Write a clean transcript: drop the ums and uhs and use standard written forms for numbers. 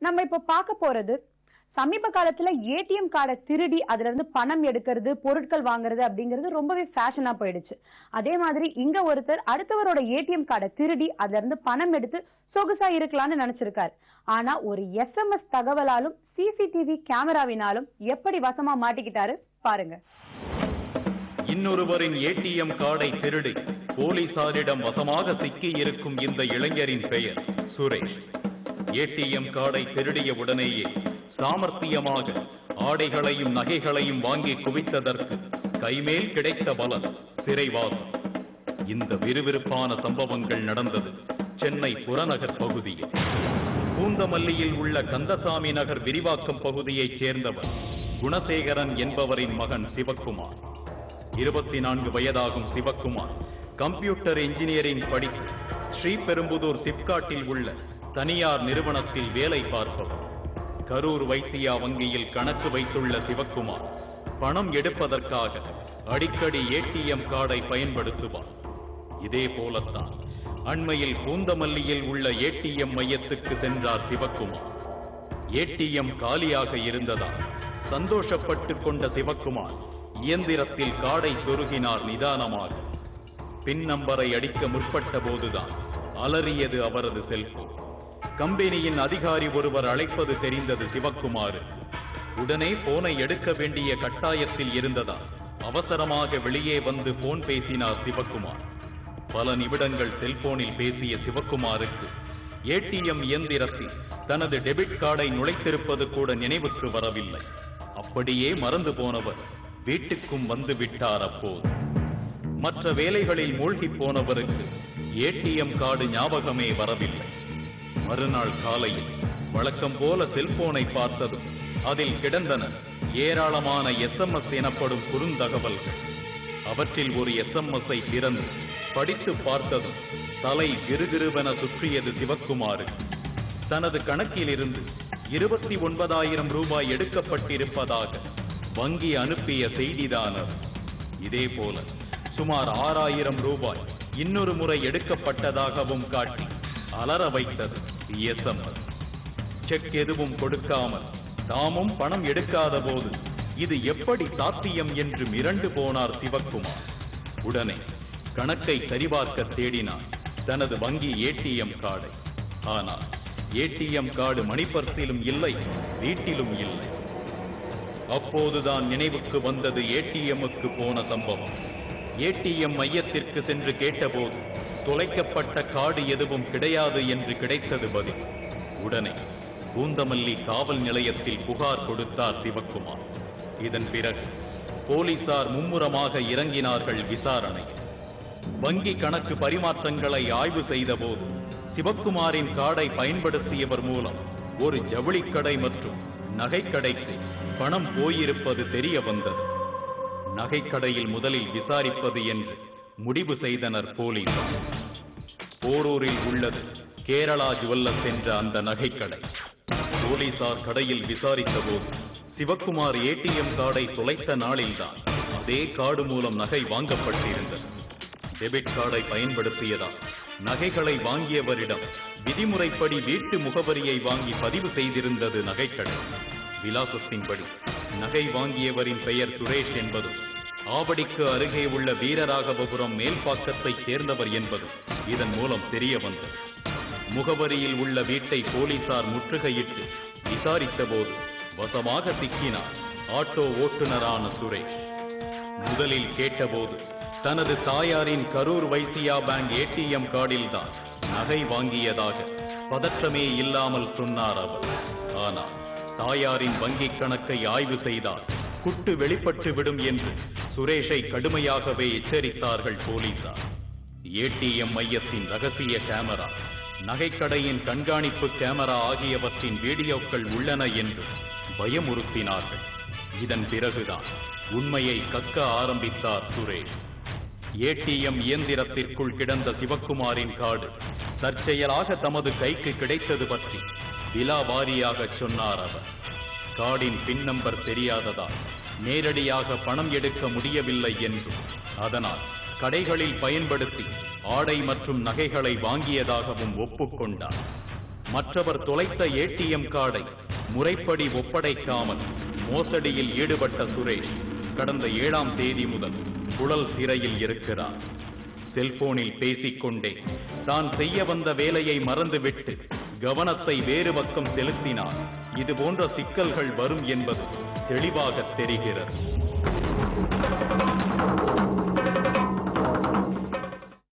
நம்ம இப்ப பார்க்க போறது சமீப காலத்துல ஏடிஎம் கார்டை திருடி அதுல இருந்து பணம் எடுக்கிறது, பொருட்கள் வாங்குறது அப்படிங்கிறது ரொம்பவே ஃபேஷனா போயிடுச்சு. அதே மாதிரி இங்க ஒருத்தர் அடுத்தவரோட ஏடிஎம் கார்டை திருடி அதுல இருந்து பணம் எடுத்து சொகுசா இருக்கலாம்னு நினைச்சிருக்காரு. ஆனா ஒரு எஸ்எம்எஸ் தகவலாலும் சிசிடிவி கேமராவினாலும் எப்படி வசமா மாட்டிக்கிட்டாரு பாருங்க. இன்னொருவரின் ஏடிஎம் கார்டை திருடி போலீசாரிடம் வசமாக சிக்கி இருக்கும் இந்த இளைஞரின் பெயர் சுரேஷ். ஏடிஎம் கார்டை திருடிய உடனேயே சாமர்த்தியமாக ஆடைகளையும் நகைகளையும் வாங்கி குவித்ததற்கு கைமேல் கிடைத்த பலன் சிறைவாசம். இந்த விறுவிறுப்பான சம்பவங்கள் நடந்தது சென்னை புறநகர் பகுதியில். பூந்தமல்லியில் உள்ள கந்தசாமி நகர் விரிவாக்கம் பகுதியைச் சேர்ந்தவர் குணசேகரன் என்பவரின் மகன் சிவக்குமார். 24 வயதாகும் சிவக்குமார் கம்ப்யூட்டர் இன்ஜினியரிங் படித்து ஸ்ரீபெரும்புதூர் சிப்காட்டில் உள்ள தனியார் நிறுவனத்தில் வேலை பார்ப்பவர். கரூர் வைசியா வங்கியில் கணக்கு வைத்துள்ள சிவக்குமார் பணம் எடுப்பதற்காக அடிக்கடி ஏடிஎம் கார்டை பயன்படுத்துவார். இதே போலத்தான் அண்மையில் பூந்தமல்லியில் உள்ள ஏடிஎம் மையத்துக்கு சென்றார் சிவக்குமார். ஏடிஎம் காலியாக இருந்ததால் சந்தோஷப்பட்டு கொண்ட சிவக்குமார் இயந்திரத்தில் கார்டை சொருகினார் நிதானமாக. பின் நம்பரை அடிக்க முற்பட்ட போதுதான் அலறியது அவரது செல்போன். கம்பெனியின் அதிகாரி ஒருவர் அழைப்பது தெரிந்தது சிவக்குமார். உடனே போனை எடுக்க வேண்டிய கட்டாயத்தில் இருந்ததால் அவசரமாக வெளியே வந்து போன் பேசினார் சிவக்குமார். பல நிமிடங்கள் செல்போனில் பேசிய சிவக்குமாருக்கு ஏடிஎம் இயந்திரத்தில் தனது டெபிட் கார்டை நுழைத்திருப்பது கூட நினைவுக்கு வரவில்லை. அப்படியே மறந்து போனவர் வீட்டுக்கும் வந்து விட்டார். அப்போது மற்ற வேலைகளில் மூழ்கி போனவருக்கு ஏடிஎம் கார்டு ஞாபகமே வரவில்லை. மறுநாள் காலையில் வழக்கம் போல செல்போனை பார்த்ததும் அதில் கிடந்தன ஏராளமான எஸ்எம்எஸ் எனப்படும் குறுந்தகவல்கள். அவற்றில் ஒரு எஸ்எம்எஸ்ஐ திறந்து படித்து பார்த்ததும் தலை கிருகிருவென சுற்றியது சிவக்குமாருக்கு. தனது கணக்கில் இருந்து 29,000 ரூபாய் எடுக்கப்பட்டிருப்பதாக வங்கி அனுப்பிய செய்திதான். இதே போல சுமார் 6,000 ரூபாய் இன்னொரு முறை எடுக்கப்பட்டதாகவும் காட்டி அலற வைத்தது எஸ்எம்எஸ். செக் எதுவும் கொடுக்காமல் தாமும் பணம் எடுக்காத போது இது எப்படி சாத்தியம் என்று மிரண்டு போனார் சிவக்குமார். உடனே கணக்கை சரிபார்க்க தேடினார் தனது வங்கி ஏடிஎம் கார்டை. ஆனால் ஏடிஎம் கார்டு மணிப்பர்சிலும் இல்லை, வீட்டிலும் இல்லை. அப்போதுதான் நினைவுக்கு வந்தது ஏடிஎம்முக்கு போன சம்பவம். ஏடிஎம் மையத்திற்கு சென்று கேட்டபோது தொலைக்கப்பட்ட கார்டு எதுவும் கிடையாது என்று கிடைத்தது பதில். உடனே பூந்தமல்லி காவல் நிலையத்தில் புகார் கொடுத்தார் சிவக்குமார். இதன் பிறகு போலீசார் மும்முரமாக இறங்கினார்கள் விசாரணை. வங்கி கணக்கு பரிமாற்றங்களை ஆய்வு செய்த போது சிவக்குமாரின் கார்டை பயன்படுத்தியவர் மூலம் ஒரு ஜவுளிக்கடை மற்றும் நகைக்கடைக்கு பணம் போயிருப்பது தெரிய வந்தது. நகைக்கடையில் முதலில் விசாரிப்பது என்று முடிவு செய்தனர் போலீசார். போரூரில் உள்ளது கேரளா ஜுவல்லர்ஸ் என்ற அந்த நகைக்கடை. போலீசார் கடையில் விசாரித்த போது சிவக்குமார் ஏடிஎம் கார்டை தொலைத்த நாளில்தான் அதே கார்டு மூலம் நகை வாங்கப்பட்டிருந்தது. டெபிட் கார்டை பயன்படுத்தியதால் நகைகளை வாங்கியவரிடம் விதிமுறைப்படி வீட்டு முகவரியை வாங்கி பதிவு செய்திருந்தது நகைக்கடை. விலாசத்தின்படி நகை வாங்கியவரின் பெயர் சுரேஷ் என்பதும் ஆவடிக்கு அருகே உள்ள வீரராகவபுரம் மேல்பாக்கத்தை சேர்ந்தவர் என்பதும் இதன் மூலம் தெரிய வந்தது. முகவரியில் உள்ள வீட்டை போலீசார் முற்றுகையிட்டு விசாரித்த போது வசமாக சிக்கினார் ஆட்டோ ஓட்டுநரான சுரேஷ். முதலில் கேட்டபோது தனது தாயாரின் கரூர் வைசியா பேங்க் ஏடிஎம் கார்டில் தான் நகை வாங்கியதாக பதற்றமே இல்லாமல் சொன்னார் அவர். ஆனால் தாயாரின் வங்கி கணக்கை ஆய்வு செய்தால் குட்டு வெளிப்பட்டு விடும் என்று சுரேஷை கடுமையாகவே எச்சரித்தார்கள் போலீசார். ஏடிஎம் மையத்தின் ரகசிய கேமரா, நகைக்கடையின் கண்காணிப்பு கேமரா ஆகியவற்றின் வீடியோக்கள் உள்ளன என்று பயமுறுத்தினார்கள். இதன் பிறகுதான் உண்மையை கக்க ஆரம்பித்தார் சுரேஷ். ஏடிஎம் இயந்திரத்திற்குள் கிடந்த சிவக்குமாரின் கார்டு தற்செயலாக தமது கைக்கு கிடைத்தது பற்றி விலாவாரியாக சொன்னார் அவர். கார்டின் பின் நம்பர் தெரியாததால் நேரடியாக பணம் எடுக்க முடியவில்லை என்றும் அதனால் கடைகளில் பயன்படுத்தி ஆடை மற்றும் நகைகளை வாங்கியதாகவும் ஒப்புக்கொண்டார். மற்றவர் தொலைத்த ஏடிஎம் கார்டை முறைப்படி ஒப்படைக்காமல் மோசடியில் ஈடுபட்ட சுரேஷ் கடந்த 7ஆம் தேதி முதல் புழல் சிறையில் இருக்கிறார். செல்போனில் பேசிக்கொண்டே தான் செய்ய வந்த வேலையை மறந்துவிட்டு கவனத்தை வேறு பக்கம் செலுத்தினார் இது போன்ற சிக்கல்கள் வரும் என்பது தெளிவாக தெரிகிறது.